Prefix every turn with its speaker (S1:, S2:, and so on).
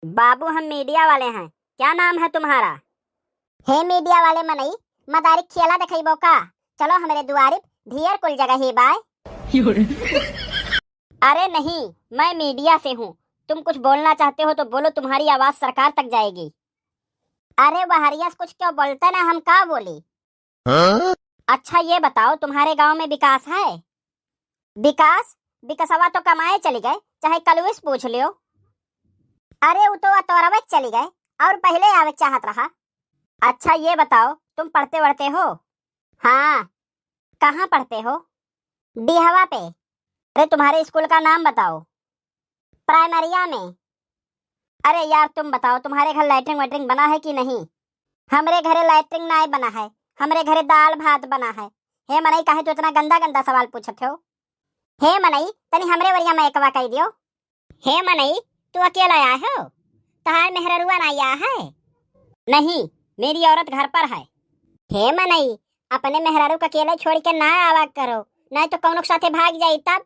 S1: बाबू हम मीडिया वाले हैं। क्या नाम है तुम्हारा? हे मीडिया वाले मनई मदारी खेला देखइबो का? चलो हमरे दुआरी ढेर कुल जगह ही बाय। अरे नहीं, मैं मीडिया से हूँ। तुम कुछ बोलना चाहते हो तो बोलो, तुम्हारी आवाज सरकार तक जाएगी। अरे बहरिया कुछ क्यों बोलते ना, हम का बोली? हाँ? अच्छा ये बताओ, तुम्हारे गांव में विकास है? विकास विकसवा तो कमाए चली गए, चाहे कलुइस पूछ लियो। अरे वो तो अतोरवे चली गए और पहले आवे चाहत रहा। अच्छा ये बताओ, तुम पढ़ते वढ़ते हो? हाँ। कहाँ पढ़ते हो? डिहवा पे। अरे तुम्हारे स्कूल का नाम बताओ। प्राइमरिया में। अरे यार तुम बताओ, तुम्हारे घर लैट्रिन वैट्रिन बना है कि नहीं? हमरे घरे लैट्रिन नहीं बना है, हमरे घरे दाल भात बना है। हे मनई काहे तो इतना गंदा गंदा सवाल पूछत हो? हे मनई तनी हमरे वरिया में एकवा कह दियो। हे मनई तू अकेला आया हो? तहार मेहररुआ नहीं आया है? नहीं, मेरी औरत घर पर है। हे मनई अपने मेहरारू का अकेले छोड़ के ना आवा करो, नहीं तो कौनो के साथे भाग जाई तब।